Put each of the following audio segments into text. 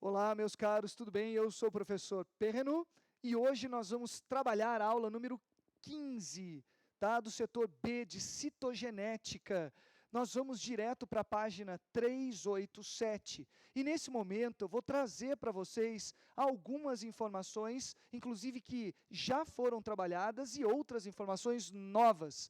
Olá, meus caros, tudo bem? Eu sou o professor Perrenu e hoje nós vamos trabalhar a aula número 15, tá? Do setor B de citogenética. Nós vamos direto para a página 387. E nesse momento eu vou trazer para vocês algumas informações, inclusive que já foram trabalhadas e outras informações novas.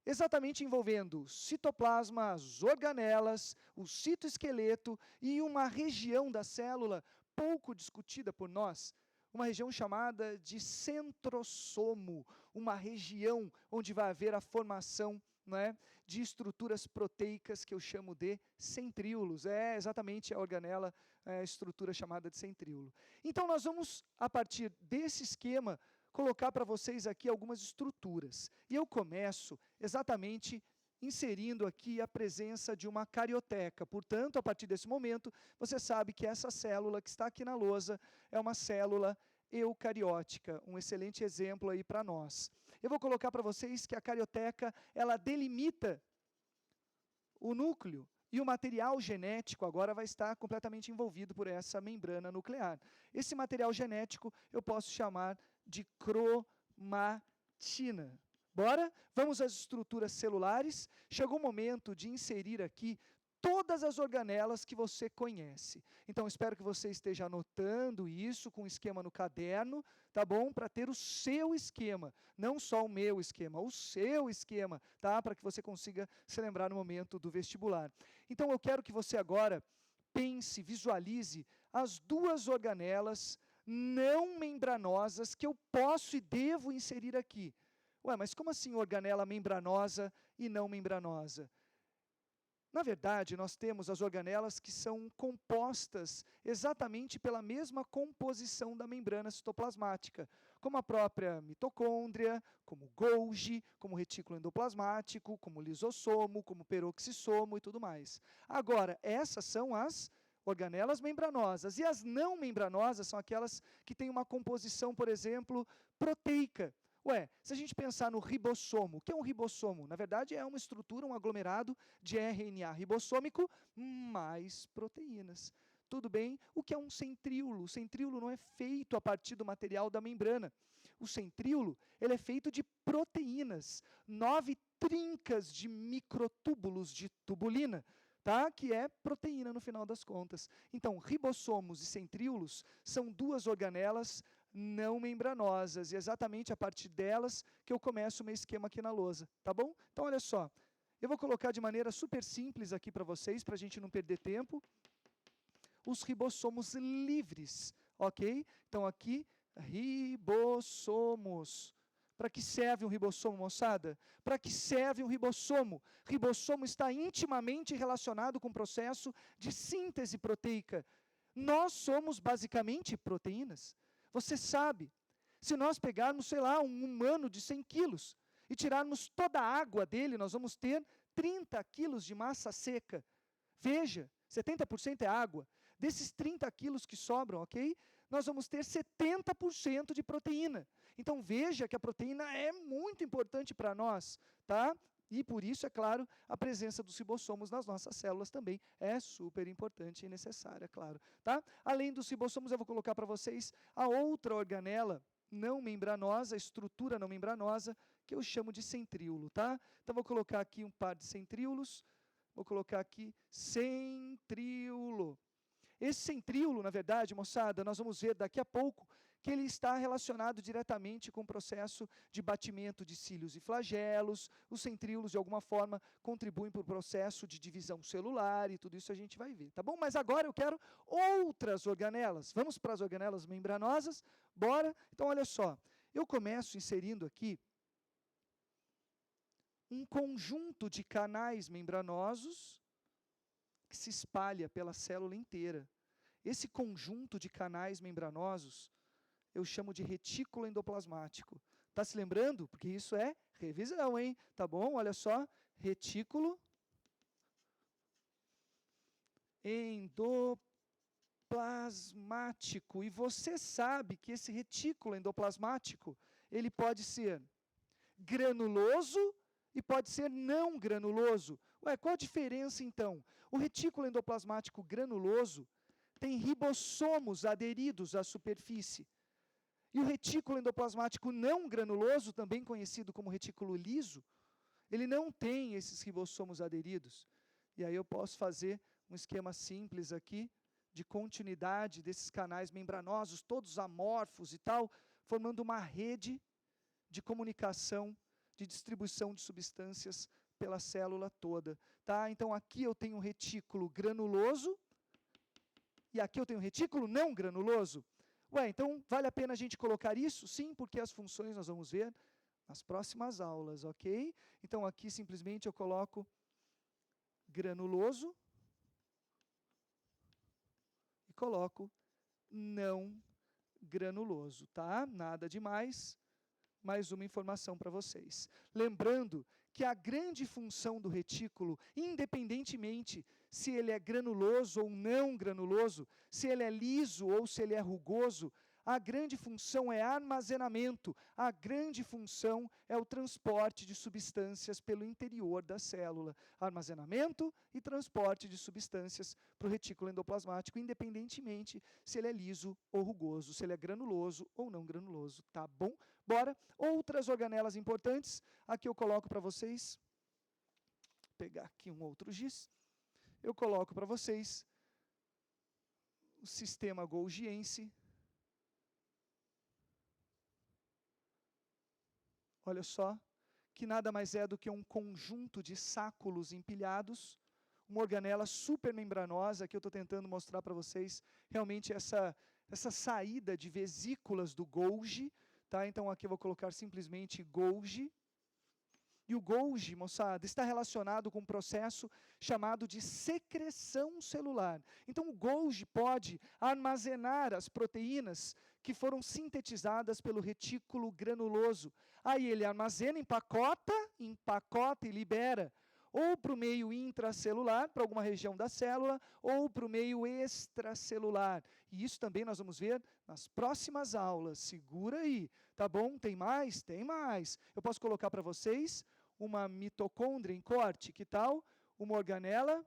Exatamente envolvendo citoplasma, as organelas, o citoesqueleto e uma região da célula pouco discutida por nós, uma região chamada de centrosomo, uma região onde vai haver a formação, não é, de estruturas proteicas que eu chamo de centríolos. É exatamente a organela, a estrutura chamada de centríolo. Então nós vamos, a partir desse esquema, colocar para vocês aqui algumas estruturas. E eu começo exatamente inserindo aqui a presença de uma carioteca. Portanto, a partir desse momento, você sabe que essa célula que está aqui na lousa é uma célula eucariótica, um excelente exemplo aí para nós. Eu vou colocar para vocês que a carioteca, ela delimita o núcleo, e o material genético agora vai estar completamente envolvido por essa membrana nuclear. Esse material genético eu posso chamar de cromatina. Bora? Vamos às estruturas celulares. Chegou o momento de inserir aqui todas as organelas que você conhece. Então, espero que você esteja anotando isso com esquema no caderno, tá bom? Para ter o seu esquema, não só o meu esquema, o seu esquema, tá? Para que você consiga se lembrar no momento do vestibular. Então, eu quero que você agora pense, visualize as duas organelas não membranosas que eu posso e devo inserir aqui. Ué, mas como assim organela membranosa e não membranosa? Na verdade, nós temos as organelas que são compostas exatamente pela mesma composição da membrana citoplasmática, como a própria mitocôndria, como Golgi, como retículo endoplasmático, como lisossomo, como peroxissomo e tudo mais. Agora, essas são as organelas membranosas, e as não membranosas são aquelas que têm uma composição, por exemplo, proteica. Ué, se a gente pensar no ribossomo, o que é um ribossomo? Na verdade, é uma estrutura, um aglomerado de RNA ribossômico mais proteínas. Tudo bem? O que é um centríolo? O centríolo não é feito a partir do material da membrana. O centríolo, ele é feito de proteínas, 9 trincas de microtúbulos de tubulina, tá? Que é proteína no final das contas. Então, ribossomos e centríolos são duas organelas não membranosas, e é exatamente a partir delas que eu começo o meu esquema aqui na lousa, tá bom? Então, olha só, eu vou colocar de maneira super simples aqui para vocês, para a gente não perder tempo, os ribossomos livres, ok? Então, aqui, ribossomos. Para que serve um ribossomo, moçada? Para que serve um ribossomo? Ribossomo está intimamente relacionado com o processo de síntese proteica. Nós somos basicamente proteínas. Você sabe, se nós pegarmos, sei lá, um humano de 100 quilos e tirarmos toda a água dele, nós vamos ter 30 quilos de massa seca. Veja, 70% é água. Desses 30 quilos que sobram, ok? Nós vamos ter 70% de proteína. Então, veja que a proteína é muito importante para nós, tá? E, por isso, é claro, a presença dos ribossomos nas nossas células também é super importante e necessária, claro. Tá? Além dos ribossomos, eu vou colocar para vocês a outra organela não membranosa, estrutura não membranosa, que eu chamo de centríolo. Tá? Então, vou colocar aqui um par de centríolos. Vou colocar aqui centríolo. Esse centríolo, na verdade, moçada, nós vamos ver daqui a pouco que ele está relacionado diretamente com o processo de batimento de cílios e flagelos. Os centríolos, de alguma forma, contribuem para o processo de divisão celular e tudo isso a gente vai ver, tá bom? Mas agora eu quero outras organelas. Vamos para as organelas membranosas? Bora? Então, olha só. Eu começo inserindo aqui um conjunto de canais membranosos que se espalha pela célula inteira. Esse conjunto de canais membranosos eu chamo de retículo endoplasmático. Está se lembrando? Porque isso é revisão, hein? Tá bom? Olha só, retículo endoplasmático. E você sabe que esse retículo endoplasmático, ele pode ser granuloso e pode ser não granuloso. Ué, qual a diferença então? O retículo endoplasmático granuloso tem ribossomos aderidos à superfície. E o retículo endoplasmático não granuloso, também conhecido como retículo liso, ele não tem esses ribossomos aderidos. E aí eu posso fazer um esquema simples aqui, de continuidade desses canais membranosos, todos amorfos e tal, formando uma rede de comunicação, de distribuição de substâncias pela célula toda. Tá? Então aqui eu tenho um retículo granuloso, e aqui eu tenho um retículo não granuloso. Ué, então vale a pena a gente colocar isso? Sim, porque as funções nós vamos ver nas próximas aulas, ok? Então aqui simplesmente eu coloco granuloso e coloco não granuloso, tá? Nada demais, mais uma informação para vocês. Lembrando que a grande função do retículo, independentemente se ele é granuloso ou não granuloso, se ele é liso ou se ele é rugoso, a grande função é armazenamento, a grande função é o transporte de substâncias pelo interior da célula. Armazenamento e transporte de substâncias para o retículo endoplasmático, independentemente se ele é liso ou rugoso, se ele é granuloso ou não granuloso, tá bom? Bora. Outras organelas importantes, aqui eu coloco para vocês, vou pegar aqui um outro giz, eu coloco para vocês o sistema golgiense. Olha só, que nada mais é do que um conjunto de sáculos empilhados, uma organela supermembranosa, que eu estou tentando mostrar para vocês, realmente essa saída de vesículas do Golgi, tá? Então aqui eu vou colocar simplesmente Golgi. E o Golgi, moçada, está relacionado com um processo chamado de secreção celular. Então o Golgi pode armazenar as proteínas que foram sintetizadas pelo retículo granuloso. Aí ele armazena, empacota e libera. Ou para o meio intracelular, para alguma região da célula, ou para o meio extracelular. E isso também nós vamos ver nas próximas aulas. Segura aí, tá bom? Tem mais? Tem mais. Eu posso colocar para vocês uma mitocôndria em corte, que tal? Uma organela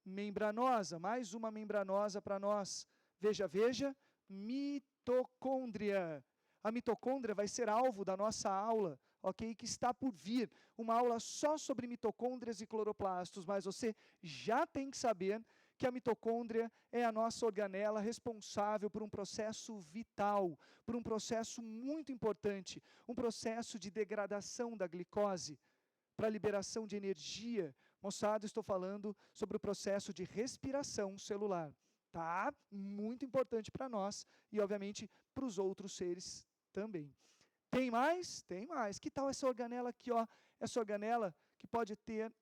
membranosa, mais uma membranosa para nós. Veja, veja, mitocôndria. A mitocôndria vai ser alvo da nossa aula, ok? Que está por vir, uma aula só sobre mitocôndrias e cloroplastos, mas você já tem que saber que a mitocôndria é a nossa organela responsável por um processo vital, por um processo muito importante, um processo de degradação da glicose, para liberação de energia. Moçada, estou falando sobre o processo de respiração celular. Tá? Muito importante para nós e, obviamente, para os outros seres também. Tem mais? Tem mais. Que tal essa organela aqui, ó? Essa organela que pode ter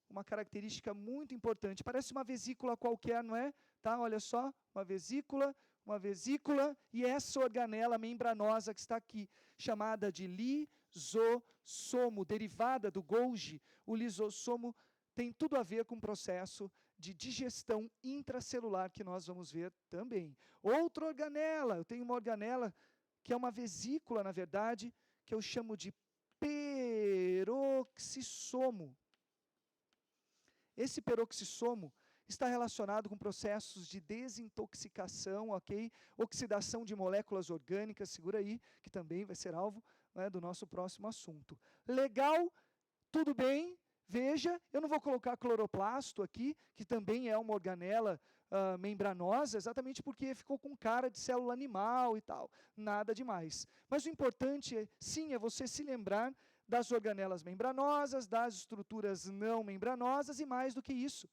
uma característica muito importante. Parece uma vesícula qualquer, não é? Tá? Olha só, uma vesícula, e essa organela membranosa que está aqui, chamada de lisossomo, derivada do Golgi. O lisossomo tem tudo a ver com o processo de digestão intracelular que nós vamos ver também. Outra organela, eu tenho uma organela que é uma vesícula, na verdade, que eu chamo de peroxissomo. Esse peroxissomo está relacionado com processos de desintoxicação, ok? Oxidação de moléculas orgânicas, segura aí, que também vai ser alvo, né, do nosso próximo assunto. Legal? Tudo bem? Veja, eu não vou colocar cloroplasto aqui, que também é uma organela membranosa, exatamente porque ficou com cara de célula animal e tal. Nada demais. Mas o importante, sim, é você se lembrar das organelas membranosas, das estruturas não membranosas e mais do que isso.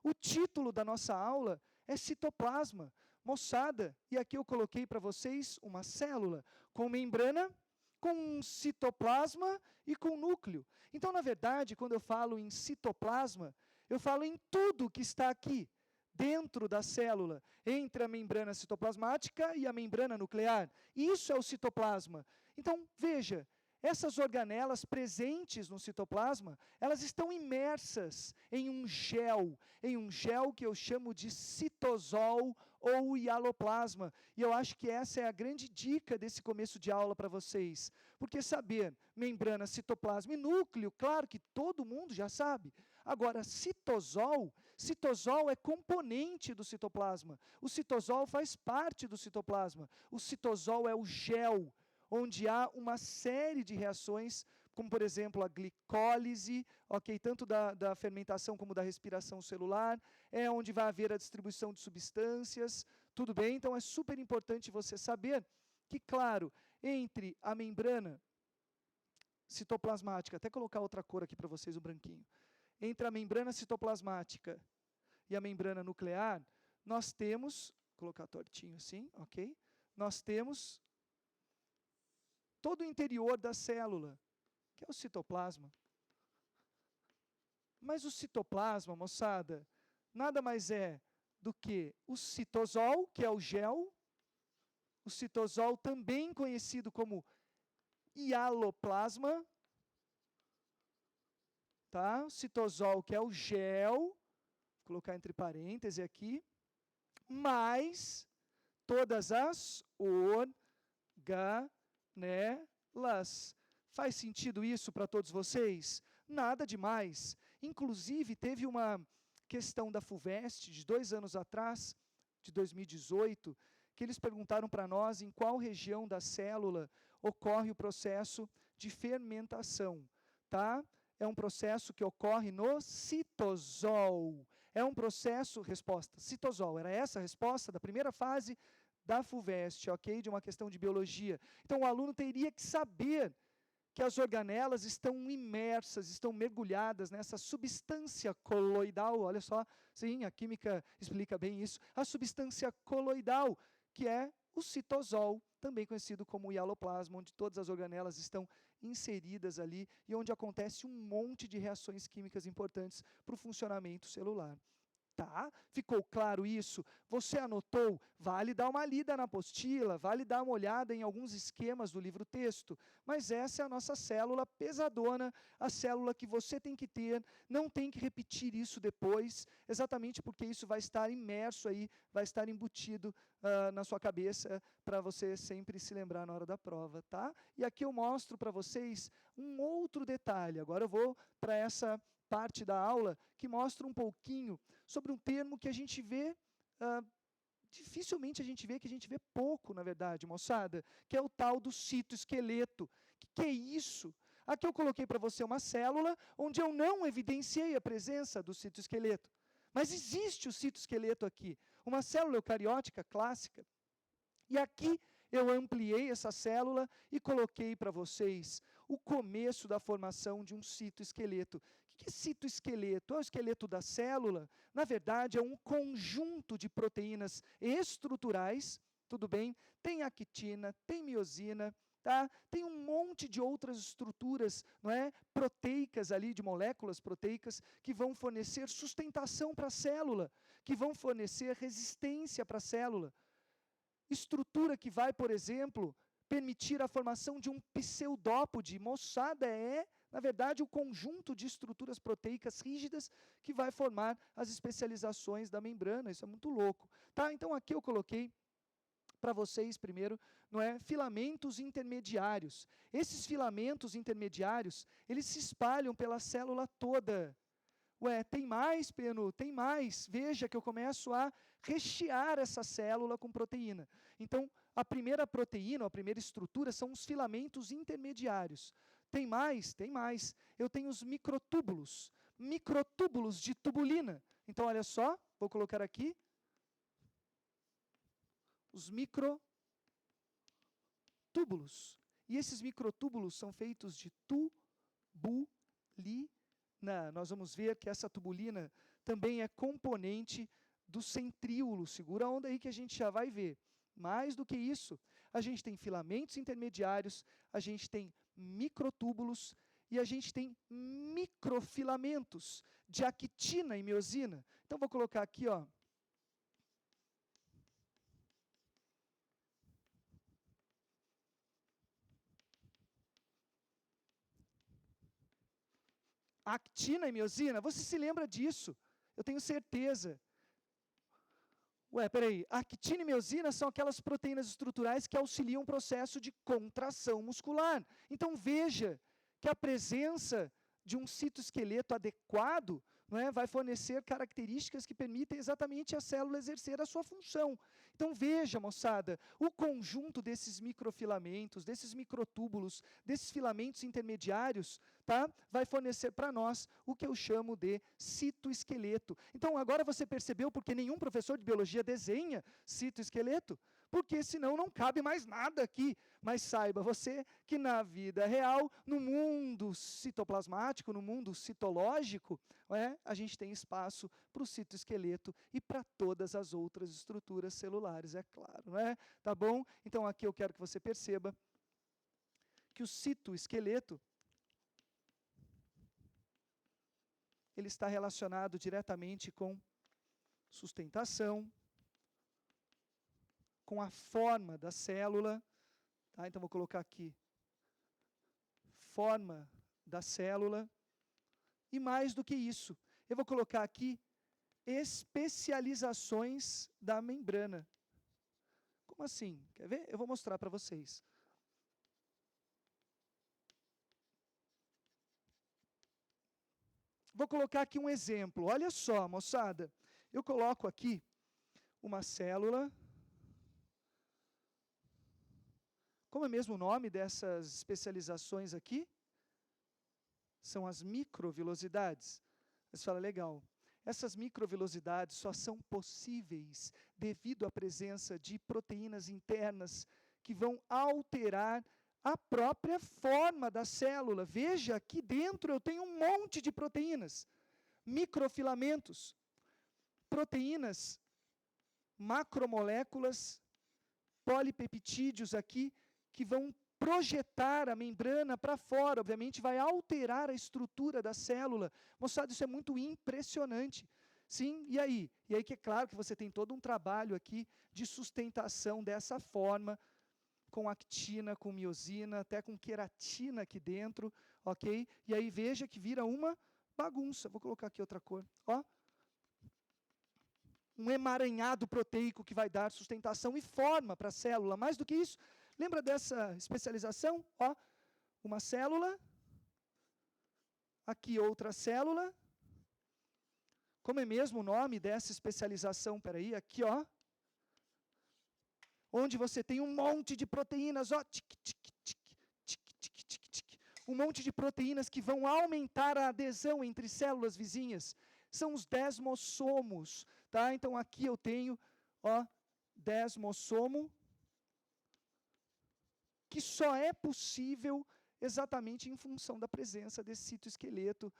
O título da nossa aula é citoplasma. Moçada, e aqui eu coloquei para vocês uma célula com membrana, com citoplasma e com núcleo. Então, na verdade, quando eu falo em citoplasma, eu falo em tudo que está aqui, dentro da célula, entre a membrana citoplasmática e a membrana nuclear. Isso é o citoplasma. Então, veja, essas organelas presentes no citoplasma, elas estão imersas em um gel que eu chamo de citosol ou hialoplasma. E eu acho que essa é a grande dica desse começo de aula para vocês. Porque saber membrana, citoplasma e núcleo, claro que todo mundo já sabe. Agora, citosol é componente do citoplasma. O citosol faz parte do citoplasma. O citosol é o gel, onde há uma série de reações, como, por exemplo, a glicólise, ok, tanto da fermentação como da respiração celular, é onde vai haver a distribuição de substâncias, tudo bem? Então, é super importante você saber que, claro, entre a membrana citoplasmática, até colocar outra cor aqui para vocês, o branquinho, entre a membrana citoplasmática e a membrana nuclear, nós temos, vou colocar tortinho assim, ok? Nós temos todo o interior da célula, que é o citoplasma. Mas o citoplasma, moçada, nada mais é do que o citosol, que é o gel, o citosol também conhecido como hialoplasma, tá? O citosol, que é o gel, vou colocar entre parênteses aqui, mais todas as organelas. Faz sentido isso para todos vocês? Nada demais. Inclusive, teve uma questão da FUVEST, de 2 anos atrás, de 2018, que eles perguntaram para nós em qual região da célula ocorre o processo de fermentação, tá? É um processo que ocorre no citosol. É um processo, resposta, citosol. Era essa a resposta da primeira fase da FUVEST, ok? De uma questão de biologia. Então, o aluno teria que saber que as organelas estão imersas, estão mergulhadas nessa substância coloidal, olha só, sim, a química explica bem isso, a substância coloidal, que é o citosol, também conhecido como hialoplasma, onde todas as organelas estão inseridas ali e onde acontece um monte de reações químicas importantes para o funcionamento celular. Tá? Ficou claro isso? Você anotou? Vale dar uma lida na apostila, vale dar uma olhada em alguns esquemas do livro-texto, mas essa é a nossa célula pesadona, a célula que você tem que ter, não tem que repetir isso depois, exatamente porque isso vai estar imerso aí, vai estar embutido na sua cabeça, para você sempre se lembrar na hora da prova, tá? E aqui eu mostro para vocês um outro detalhe, agora eu vou para essa parte da aula que mostra um pouquinho sobre um termo que a gente vê, dificilmente a gente vê, que a gente vê pouco, na verdade, moçada, que é o tal do citoesqueleto. Que é isso? Aqui eu coloquei para você uma célula onde eu não evidenciei a presença do citoesqueleto. Mas existe o citoesqueleto aqui, uma célula eucariótica clássica. E aqui eu ampliei essa célula e coloquei para vocês o começo da formação de um citoesqueleto. O que é citoesqueleto? É o esqueleto da célula? Na verdade, é um conjunto de proteínas estruturais, tudo bem? Tem actina, tem miosina, tá? Tem um monte de outras estruturas, não é? Proteicas ali, de moléculas proteicas, que vão fornecer sustentação para a célula, que vão fornecer resistência para a célula. Estrutura que vai, por exemplo, permitir a formação de um pseudópode. Moçada, na verdade, o conjunto de estruturas proteicas rígidas que vai formar as especializações da membrana. Isso é muito louco. Tá? Então, aqui eu coloquei para vocês, primeiro, filamentos intermediários. Esses filamentos intermediários, eles se espalham pela célula toda. Ué, tem mais, Peno? Tem mais. Veja que eu começo a rechear essa célula com proteína. Então, a primeira proteína, a primeira estrutura, são os filamentos intermediários. Tem mais? Tem mais. Eu tenho os microtúbulos de tubulina. Então, olha só, vou colocar aqui os microtúbulos. E esses microtúbulos são feitos de tubulina. Nós vamos ver que essa tubulina também é componente do centríolo. Segura a onda aí que a gente já vai ver. Mais do que isso, a gente tem filamentos intermediários, a gente tem microtúbulos e a gente tem microfilamentos de actina e miosina. Então, vou colocar aqui, ó. Actina e miosina, você se lembra disso? Eu tenho certeza. Ué, peraí, actina e miosina são aquelas proteínas estruturais que auxiliam o processo de contração muscular. Então, veja que a presença de um citoesqueleto adequado não é? Vai fornecer características que permitem exatamente a célula exercer a sua função. Então veja, moçada, o conjunto desses microfilamentos, desses microtúbulos, desses filamentos intermediários, tá? Vai fornecer para nós o que eu chamo de citoesqueleto. Então agora você percebeu porque nenhum professor de biologia desenha citoesqueleto? Porque senão não cabe mais nada aqui. Mas saiba você que na vida real, no mundo citoplasmático, no mundo citológico, a gente tem espaço para o citoesqueleto e para todas as outras estruturas celulares, é claro, não é? Tá bom? Então aqui eu quero que você perceba que o citoesqueleto ele está relacionado diretamente com sustentação, com a forma da célula, tá? Então vou colocar aqui, forma da célula, e mais do que isso, eu vou colocar aqui especializações da membrana. Como assim? Quer ver? Eu vou mostrar para vocês. Vou colocar aqui um exemplo. Olha só, moçada. Eu coloco aqui uma célula. Como é mesmo o nome dessas especializações aqui? São as microvilosidades. Você fala, legal. Essas microvilosidades só são possíveis devido à presença de proteínas internas que vão alterar a própria forma da célula. Veja, aqui dentro eu tenho um monte de proteínas, microfilamentos, proteínas, macromoléculas, polipeptídeos aqui, que vão projetar a membrana para fora, obviamente vai alterar a estrutura da célula. Moçada, isso é muito impressionante. Sim, e aí? E aí que é claro que você tem todo um trabalho aqui de sustentação dessa forma, com actina, com miosina, até com queratina aqui dentro, ok? E aí veja que vira uma bagunça. Vou colocar aqui outra cor, ó. Um emaranhado proteico que vai dar sustentação e forma para a célula. Mais do que isso, lembra dessa especialização? Ó, uma célula, aqui outra célula. Como é mesmo o nome dessa especialização? Peraí, aqui, ó. Onde você tem um monte de proteínas, ó, um monte de proteínas que vão aumentar a adesão entre células vizinhas. São os desmossomos, tá? Então aqui eu tenho, ó, desmossomo, que só é possível exatamente em função da presença desse citoesqueleto,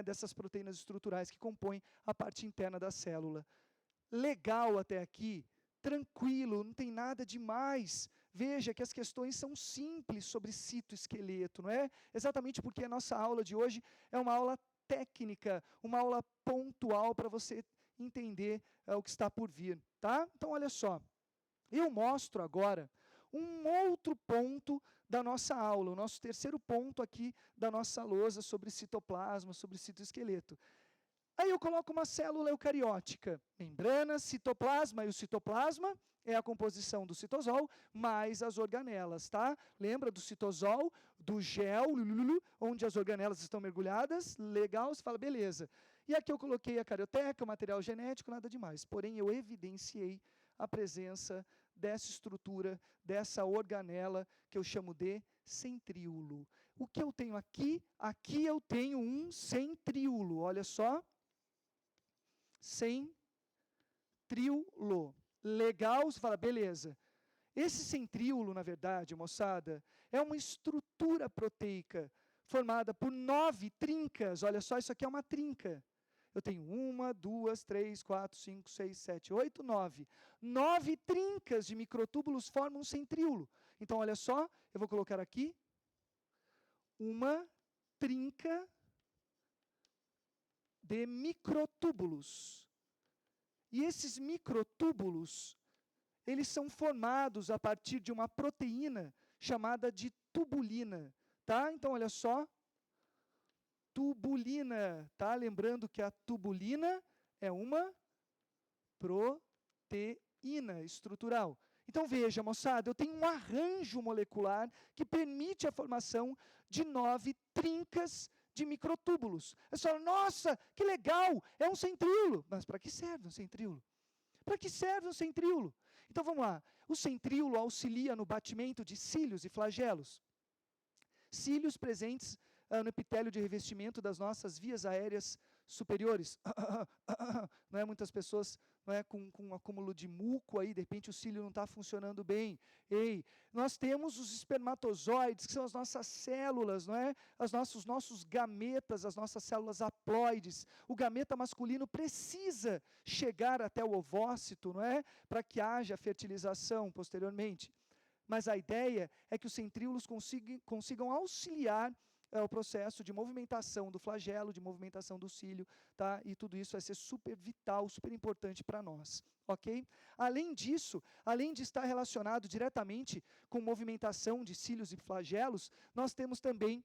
dessas proteínas estruturais que compõem a parte interna da célula. Legal até aqui? Tranquilo, não tem nada demais. Veja que as questões são simples sobre citoesqueleto, não é? Exatamente porque a nossa aula de hoje é uma aula técnica, uma aula pontual para você entender o que está por vir, tá? Então, olha só, eu mostro agora um outro ponto da nossa aula, o nosso terceiro ponto aqui da nossa lousa sobre citoplasma, sobre citoesqueleto. Aí eu coloco uma célula eucariótica, membrana, citoplasma, e o citoplasma é a composição do citosol mais as organelas, tá? Lembra do citosol, do gel, onde as organelas estão mergulhadas? Legal, você fala, beleza. E aqui eu coloquei a carioteca, o material genético, nada demais. Porém, eu evidenciei a presença dessa estrutura, dessa organela, que eu chamo de centríolo. O que eu tenho aqui? Aqui eu tenho um centríolo, olha só. Centríolo. Legal, você fala, beleza. Esse centríolo, na verdade, moçada, é uma estrutura proteica formada por 9 trincas. Olha só, isso aqui é uma trinca. Eu tenho 1, 2, 3, 4, 5, 6, 7, 8, 9. 9 trincas de microtúbulos formam um centríolo. Então, olha só, eu vou colocar aqui uma trinca de microtúbulos. E esses microtúbulos, eles são formados a partir de uma proteína chamada de tubulina, tá? Então, olha só, tubulina, tá? Lembrando que a tubulina é uma proteína estrutural. Então, veja, moçada, eu tenho um arranjo molecular que permite a formação de 9 trincas de microtúbulos. Você fala, nossa, que legal, é um centríolo. Mas para que serve um centríolo? Para que serve um centríolo? Então vamos lá. O centríolo auxilia no batimento de cílios e flagelos. Cílios presentes no epitélio de revestimento das nossas vias aéreas superiores. Não é? Muitas pessoas, não é, com um acúmulo de muco aí, de repente o cílio não está funcionando bem. Ei, nós temos os espermatozoides, que são as nossas células, não é? Os nossos gametas, as nossas células haploides. O gameta masculino precisa chegar até o ovócito, não é? Para que haja fertilização posteriormente. Mas a ideia é que os centríolos consigam auxiliar o processo de movimentação do flagelo, de movimentação do cílio, tá? E tudo isso vai ser super vital, super importante para nós, ok? Além disso, além de estar relacionado diretamente com movimentação de cílios e flagelos, nós temos também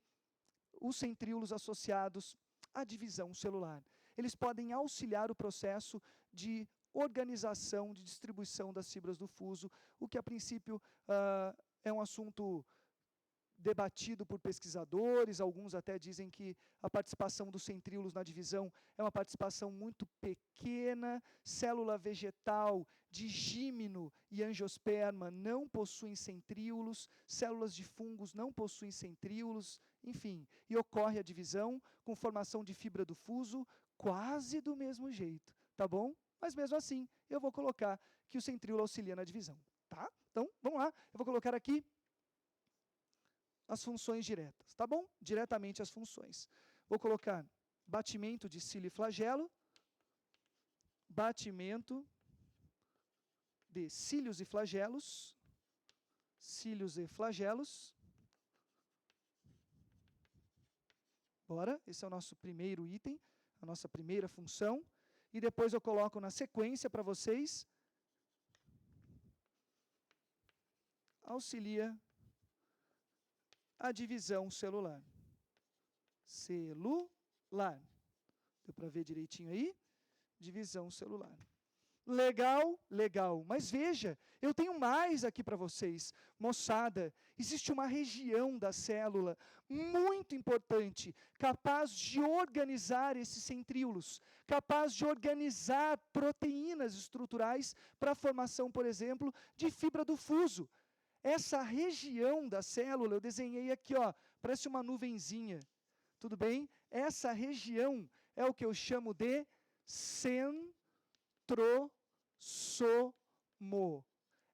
os centríolos associados à divisão celular. Eles podem auxiliar o processo de organização, de distribuição das fibras do fuso, o que a princípio é um assunto debatido por pesquisadores. Alguns até dizem que a participação dos centríolos na divisão é uma participação muito pequena. Célula vegetal, digímino e angiosperma não possuem centríolos, células de fungos não possuem centríolos, enfim, e ocorre a divisão com formação de fibra do fuso quase do mesmo jeito, tá bom? Mas mesmo assim, eu vou colocar que o centríolo auxilia na divisão, tá? Então, vamos lá, eu vou colocar aqui as funções diretas, tá bom? Diretamente as funções. Vou colocar batimento de cílio e flagelo, batimento de cílios e flagelos, Bora, esse é o nosso primeiro item, a nossa primeira função. E depois eu coloco na sequência para vocês, auxilia a divisão celular. Deu para ver direitinho aí? Divisão celular. Legal, legal. Mas veja, eu tenho mais aqui para vocês. Moçada, existe uma região da célula muito importante, capaz de organizar esses centríolos, capaz de organizar proteínas estruturais para a formação, por exemplo, de fibra do fuso. Essa região da célula, eu desenhei aqui, ó, parece uma nuvenzinha. Tudo bem? Essa região é o que eu chamo de centrossomo.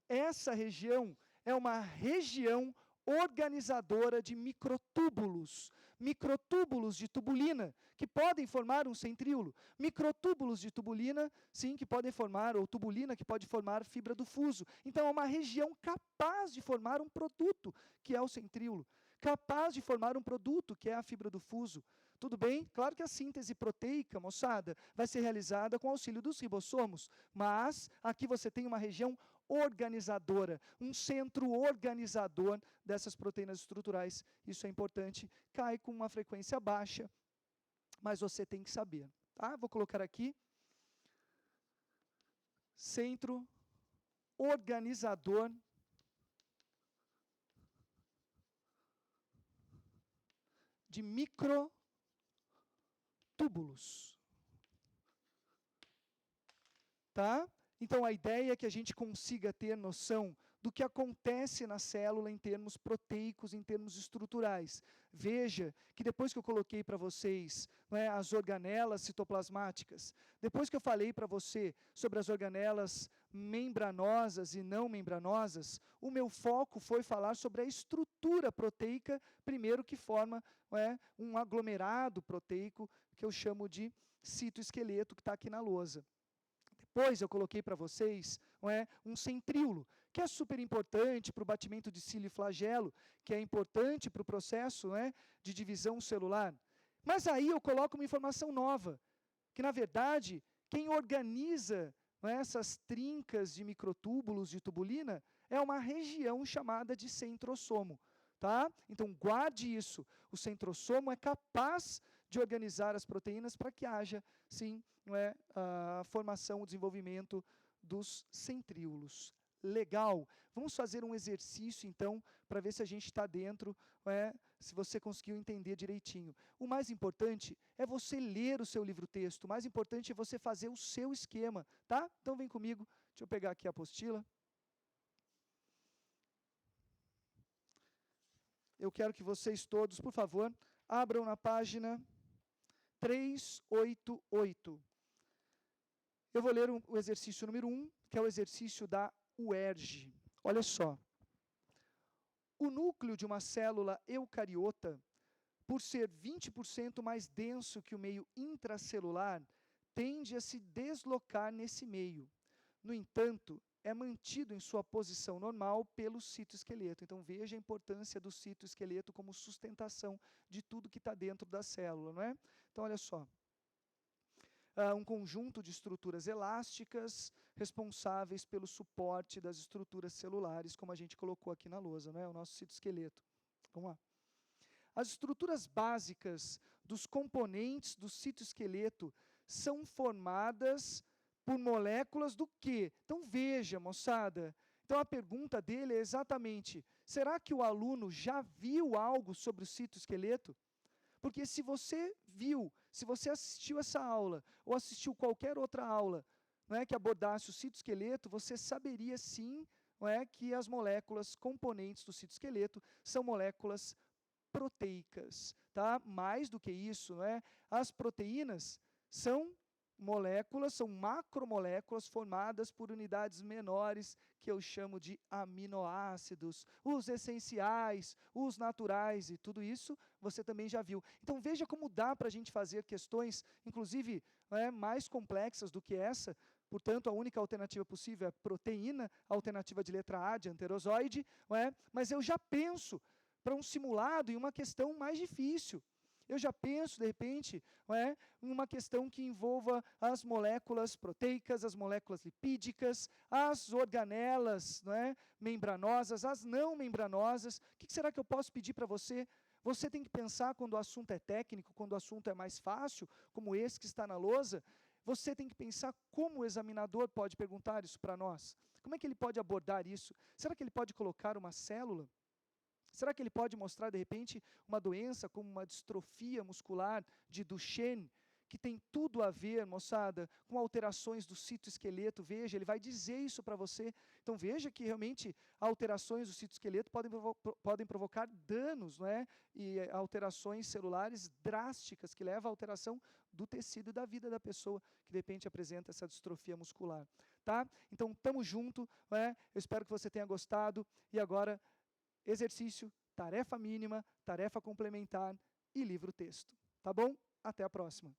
Essa região é uma região organizadora de microtúbulos de tubulina, que podem formar um centríolo. Microtúbulos de tubulina, sim, que podem formar, ou tubulina, que pode formar fibra do fuso. Então, é uma região capaz de formar um produto, que é o centríolo. Capaz de formar um produto, que é a fibra do fuso. Tudo bem? Claro que a síntese proteica, moçada, vai ser realizada com auxílio dos ribossomos, mas aqui você tem uma região organizadora, um centro organizador dessas proteínas estruturais. Isso é importante, cai com uma frequência baixa, mas você tem que saber. Tá? Vou colocar aqui, centro organizador de microtúbulos. Tá? Então, a ideia é que a gente consiga ter noção do que acontece na célula em termos proteicos, em termos estruturais. Veja que depois que eu coloquei para vocês, não é, as organelas citoplasmáticas, depois que eu falei para você sobre as organelas membranosas e não membranosas, o meu foco foi falar sobre a estrutura proteica, primeiro que forma, não é, um aglomerado proteico, que eu chamo de citoesqueleto, que está aqui na lousa. Depois eu coloquei para vocês, não é, um centríolo, que é super importante para o batimento de cílio e flagelo, que é importante para o processo, não é, de divisão celular. Mas aí eu coloco uma informação nova, que na verdade, quem organiza, não é, essas trincas de microtúbulos de tubulina é uma região chamada de centrossomo. Tá? Então, guarde isso. O centrossomo é capaz de organizar as proteínas para que haja, sim, não é, a formação, o desenvolvimento dos centríolos. Legal. Vamos fazer um exercício, então, para ver se a gente está dentro, se você conseguiu entender direitinho. O mais importante é você ler o seu livro-texto. O mais importante é você fazer o seu esquema, tá? Então, vem comigo. Deixa eu pegar aqui a apostila. Eu quero que vocês todos, por favor, abram na página 388. Eu vou ler o exercício número 1, que é o exercício da UERJ. Olha só. O núcleo de uma célula eucariota, por ser 20% mais denso que o meio intracelular, tende a se deslocar nesse meio. No entanto, é mantido em sua posição normal pelo citoesqueleto. Então, veja a importância do citoesqueleto como sustentação de tudo que está dentro da célula, não é? Então, olha só. Um conjunto de estruturas elásticas responsáveis pelo suporte das estruturas celulares, como a gente colocou aqui na lousa, não é? O nosso citoesqueleto. Vamos lá. As estruturas básicas dos componentes do citoesqueleto são formadas por moléculas do quê? Então, veja, moçada. Então, a pergunta dele é exatamente, será que o aluno já viu algo sobre o citoesqueleto? Porque se você viu, se você assistiu essa aula, ou assistiu qualquer outra aula, não é, que abordasse o citoesqueleto, você saberia sim, não é, que as moléculas componentes do citoesqueleto são moléculas proteicas, tá? Mais do que isso, não é? As proteínas são moléculas, são macromoléculas formadas por unidades menores, que eu chamo de aminoácidos, os essenciais, os naturais, e tudo isso você também já viu. Então, veja como dá para a gente fazer questões, inclusive, mais complexas do que essa. Portanto, a única alternativa possível é proteína, a alternativa de letra A, de anterozoide, mas eu já penso para um simulado em uma questão mais difícil. Eu já penso, de repente, em uma questão que envolva as moléculas proteicas, as moléculas lipídicas, as organelas, membranosas, as não membranosas. O que será que eu posso pedir para você? Você tem que pensar quando o assunto é técnico, quando o assunto é mais fácil, como esse que está na lousa, você tem que pensar como o examinador pode perguntar isso para nós. Como é que ele pode abordar isso? Será que ele pode colocar uma célula? Será que ele pode mostrar, de repente, uma doença como uma distrofia muscular de Duchenne, que tem tudo a ver, moçada, com alterações do citoesqueleto? Veja, ele vai dizer isso para você. Então, veja que realmente alterações do citoesqueleto podem provocar danos, não é? E alterações celulares drásticas, que levam à alteração do tecido e da vida da pessoa, que de repente apresenta essa distrofia muscular. Tá? Então, estamos juntos, eu espero que você tenha gostado, e agora exercício, tarefa mínima, tarefa complementar e livro-texto. Tá bom? Até a próxima.